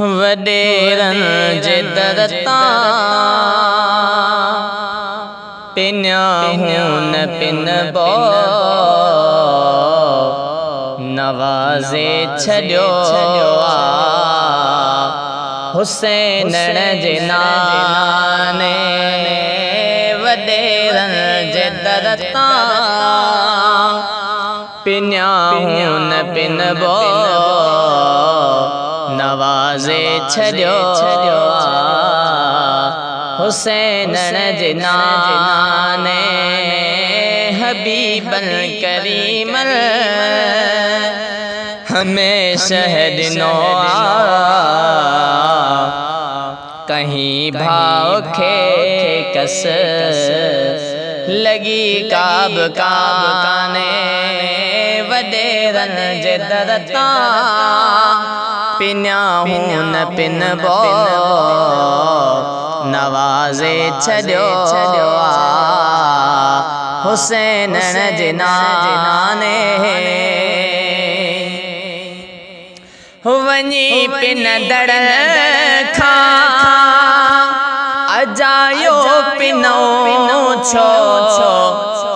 वडेरन जे दरतां पिन्याहूं न पिनबो नवाज़े छॾियो हुसैनण जे नाने वडेरन जे दरतां पिन्याहूं न पिनबो नवाज़े छॾियो हुसैनण जे नाने हबीबन करीमन हमेशह ॾिनो कहीं भाव खे कस लगी काब काने वडेरन जे दरतां पिन्याहूं न पिनबो नवाज़े छॾियो हुसैनण जे नाने वञी पिन दड़ खां अजायो पिनो छो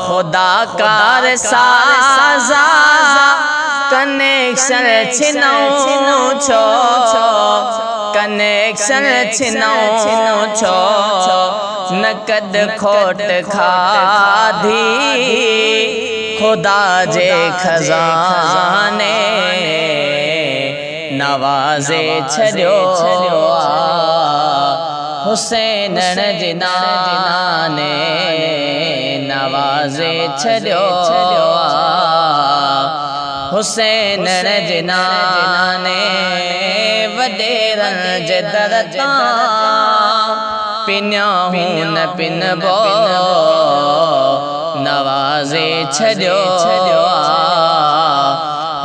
खुदा कार साज़ा कनेक्शन छिनो छो कनेक्शन छिनो छो नकद खोट खाधी खुदा जे खजाने नवाज़े छॾियो हुसैनण जे नाने नवाज़े छॾियो हुसैनण जे नाने वडेरन जे दरतां पिन्याहूं न पिनबो नवाज़े छॾियो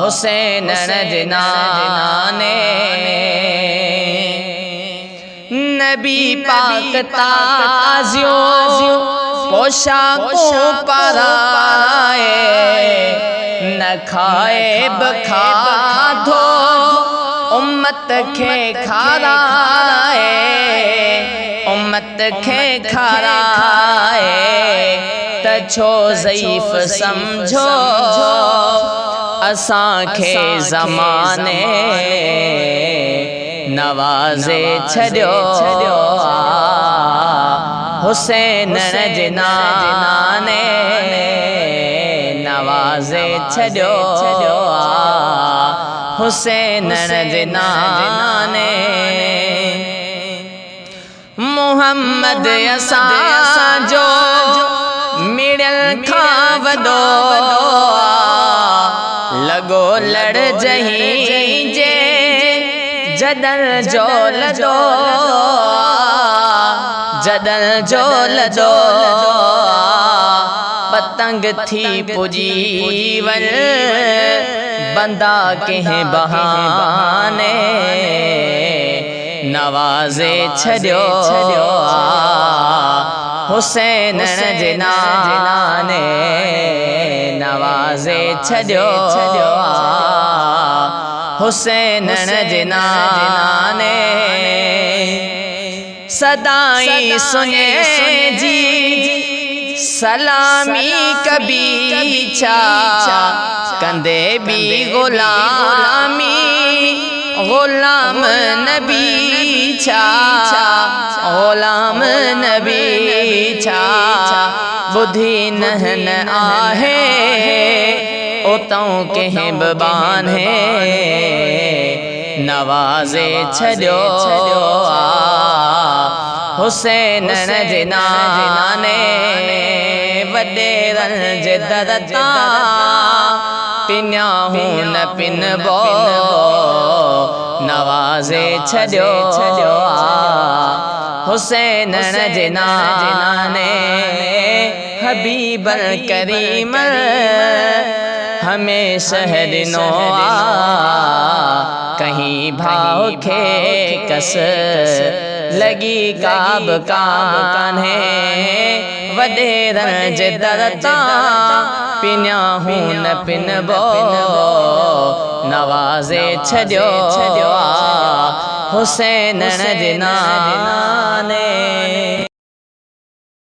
हुसैनण जे नाने नबी पाक ताज़ियों पोशाकों पाराए न खाए बखाधो उम्मत खे खाराए उम्मत खे खाराए त छो ज़ईफ़ समझो असां खे ज़माने नवाज़े छॾियो हुसैनण जे नाने नवाज़े छॾियो हुसैनण जे नाने मुहम्मद असांजो मिड़ियल खां वॾो लॻो लड़ जहीं जे जॾन जो लॾो जॾन जो लॾो पतंग थी पुॼी वञ बंदा कंहिं बहाने नवाज़े छॾियो हुसैनण जे नाने नवाज़े छॾियो हुसैनण जे नाने सदाई सुने जी सलामी कबी छा कंदे भी गुलामी गुलाम नबी छा गुलाम नबी छा बुद्धि नहन आहे उतों कंहिं बि बाने नवाज़े छॾियो हुसैनण जे नाने वडेरन जे दरतां पिन्याहूं न पिनबो नवाज़े छॾियो हुसैनण जे नाने हबीबन करीमन हमेशह ॾिनो कहीं भाव खे कस लगी काब कान्हे वडेरन जे दरतां पिन्याहूं न पिनबो नवाज़े छॾियो हुसैन जिनाने